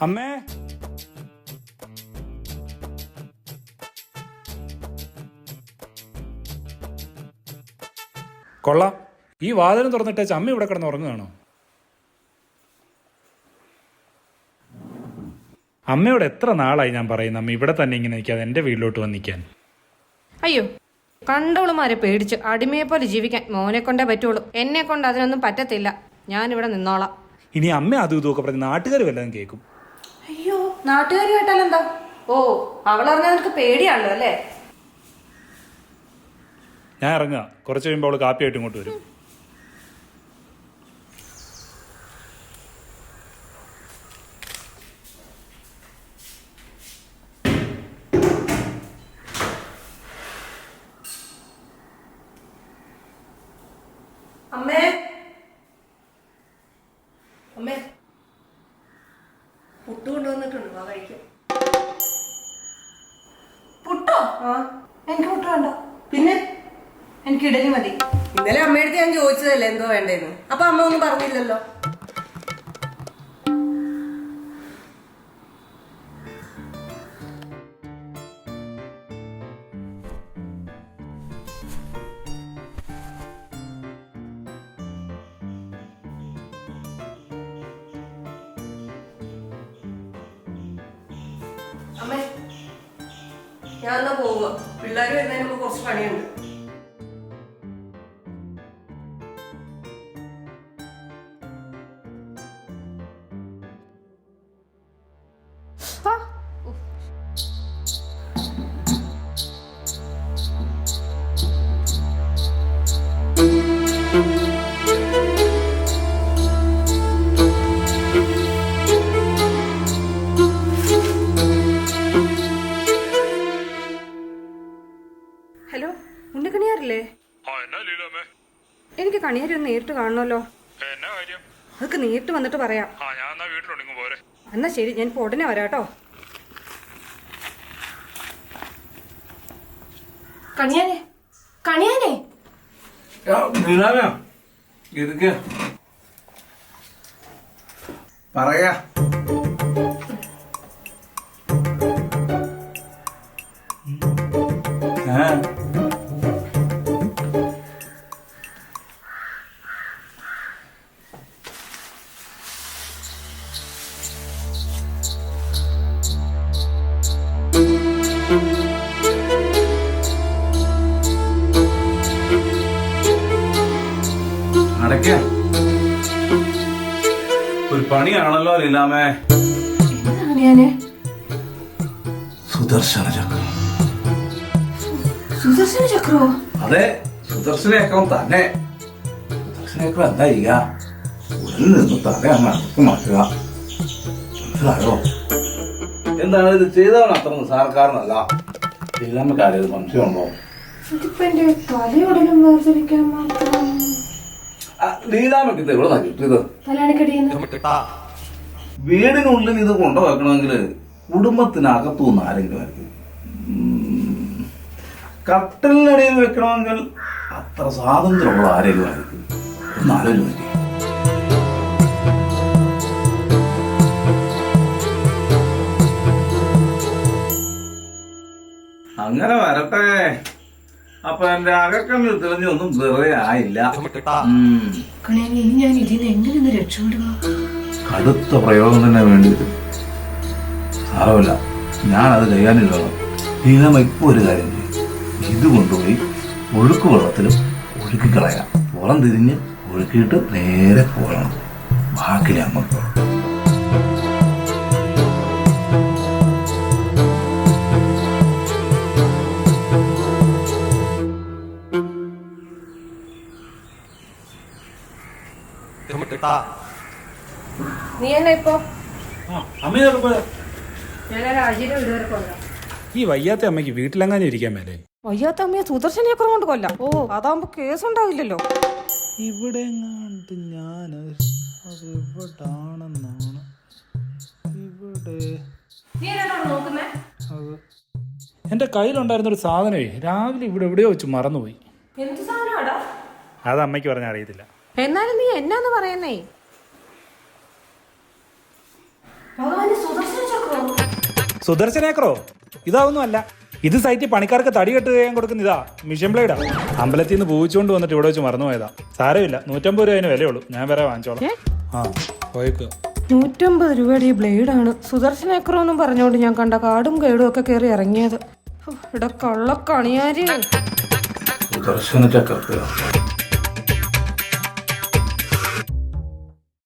അമ്മേ, കൊള്ളാം. ഈ വാതിലും തുറന്നിട്ടേച്ച് അമ്മ ഇവിടെ കിടന്ന് ഉറങ്ങുകയാണോ? അമ്മയോട് എത്ര നാളായി ഞാൻ പറയുന്നു അമ്മ ഇവിടെ തന്നെ ഇങ്ങനെ നിൽക്കാതെ എൻ്റെ വീട്ടിലോട്ട് വന്നിക്കാൻ. അയ്യോ, കണ്ടോളുമാരെ പേടിച്ച് അടിമയെ പോലെ ജീവിക്കാൻ മോനെ കൊണ്ടേ പറ്റുള്ളൂ. എന്നെ കൊണ്ട് അതിനൊന്നും പറ്റത്തില്ല. ഞാനിവിടെ നിന്നോളാം. ഇനി അമ്മ അതും ഇതൊക്കെ പറഞ്ഞ് നാട്ടുകാർ വല്ലതും കേൾക്കും. അയ്യോ, നാട്ടുകാർ കേട്ടാലെന്താ? ഓ, അവളറിഞ്ഞാൽ നിനക്ക് പേടിയാണല്ലോ അല്ലേ? ഞാൻ ഇറങ്ങുക. കുറച്ച് കഴിയുമ്പോൾ അവൾ കാപ്പിയായിട്ട് ഇങ്ങോട്ട് വരും. അമ്മേ, അമ്മേ, പുട്ട് കൊണ്ടുവന്നിട്ടുണ്ട്, വാ കഴിക്കാം. പുട്ടോ? ആ, എനിക്ക് പുട്ട് വേണ്ട. പിന്നെ എനിക്ക് ഇഡലി മതി. ഇന്നലെ അമ്മയടുത്ത് ഞാൻ ചോദിച്ചതല്ലേ എന്തോ വേണ്ടേന്ന്, അപ്പൊ അമ്മ ഒന്നും പറഞ്ഞില്ലല്ലോ. അമ്മേ, ഞാൻ എന്നാ പോവുക. പിള്ളേർ വരുന്നതിന് മുമ്പ് കുറച്ച് പണിയുണ്ട്. ഹലോ, ഉണ്ണിക്കണിയാറില്ലേ? എനിക്ക് കണിയാരി ഒന്ന് നേരിട്ട് കാണണമല്ലോ. അതൊക്കെ നേരിട്ട് വന്നിട്ട് പറയാം. എന്നാ ശരി, ഞാൻ ഇപ്പോൾ ഉടനെ വരാട്ടോ. കണിയാനെ, കണിയാനെ, പറയാ. അടയ്ക്ക ഒരു പണിയാണല്ലോ ലീലാമേ. സുദർശന ചക്രം. സുദർശന ചക്രോ? അതെ, സുദർശന ചക്രം തന്നെ. സുദർശന ചക്രം എന്താ ചെയ്യുക? ഉടലിൽ നിന്ന് തല അങ്ങ് അടുത്ത് മാറ്റുക. മനസ്സിലായോ? എന്താണ് ഇത് ചെയ്തവൻ അത്ര നിസ്സാരക്കാരനല്ല. ലീലാമ്മ കാര്യം സംശയമുണ്ടോ? തലയോടലും വേർതിരിക്കാൻ മാത്രം. ലീലാമ്മക്ക് ഇത് എവിടെ കിട്ടിയത്? വീടിനുള്ളിൽ ഇത് കൊണ്ടുവെക്കണമെങ്കിൽ കുടുംബത്തിനകത്തുനിന്ന് ആരെങ്കിലും ആയിരിക്കും. കട്ടിലിനടിയിൽ വെക്കണമെങ്കിൽ അത്ര സ്വാതന്ത്ര്യമുള്ള ആരെങ്കിലും ആയിരിക്കും. ഒന്ന് ആലോചിച്ച്. അങ്ങനെ വരട്ടെ. അപ്പൊ എന്റെ അകക്കണ്ണിൽ തെളിഞ്ഞൊന്നും വെറുതെ ആയില്ല. കടുത്ത പ്രയോഗം തന്നെ വേണ്ടി വരും. സാരമില്ല, ഞാനത് ചെയ്യാനില്ലല്ലോ. ലീലാമ്മ ഇപ്പൊ ഒരു കാര്യം ചെയ്യും. ഇത് കൊണ്ടുപോയി ഒഴുക്ക് വെള്ളത്തിലും ഒഴുക്കിക്കളയാം. പുറം തിരിഞ്ഞ് ഒഴുക്കിയിട്ട് നേരെ പോകണം. ബാക്കി അങ്ങോട്ട്. നീ എന്നാ ഇപ്പൊ? ഈ വയ്യാത്ത അമ്മയ്ക്ക് വീട്ടിലെങ്ങാനും ഇരിക്കാൻ മേലേ? വയ്യാത്ത അമ്മയെ സുദർശന ചക്രം കൊണ്ട് കൊല്ലാം. ഓ, അതാകുമ്പോ കേസ് ഉണ്ടാവില്ലല്ലോ. ഇവിടെ എങ്ങാണ്ട് ഞാൻ എവിടാണെന്നാണ് ഇവിടെ. എന്റെ കയ്യിലുണ്ടായിരുന്ന ഒരു സാധനമേ രാവിലെ ഇവിടെ എവിടെയോ വെച്ച് മറന്നുപോയി. എന്ത് സാധനമാടാ? അത് അമ്മയ്ക്ക് പറഞ്ഞാൽ അറിയത്തില്ല. എന്നാലും നീ എന്നാന്ന് പറയുന്നേ? ഭഗവാന് സുദർശനേക്കറോ? ഇതാവൊന്നും അല്ല. ഇത് സൈറ്റിൽ പണിക്കാർക്ക് തടി കെട്ട് ചെയ്യാൻ കൊടുക്കുന്ന ഇതാ, മിഷൻ ബ്ലേഡാ. അമ്പലത്തിൽ നിന്ന് പൂവിച്ചുകൊണ്ട് വന്നിട്ട് ഇവിടെ വെച്ച് മറന്നുപോയതാ. സാരമില്ല, 150 രൂപ അതിന് വിലയുള്ളൂ. ഞാൻ വേറെ വാങ്ങിച്ചോളാം. ആ പോയേക്കുക. 150 രൂപയുടെ ഈ ബ്ലേഡാണ് സുദർശനേക്കറോ എന്നും പറഞ്ഞുകൊണ്ട് ഞാൻ കണ്ട കാടും കേടും ഒക്കെ കയറി ഇറങ്ങിയത്. ഇവിടെ കള്ളക്കണിയാര് സുദർശന ചക്രത്തിലാണ്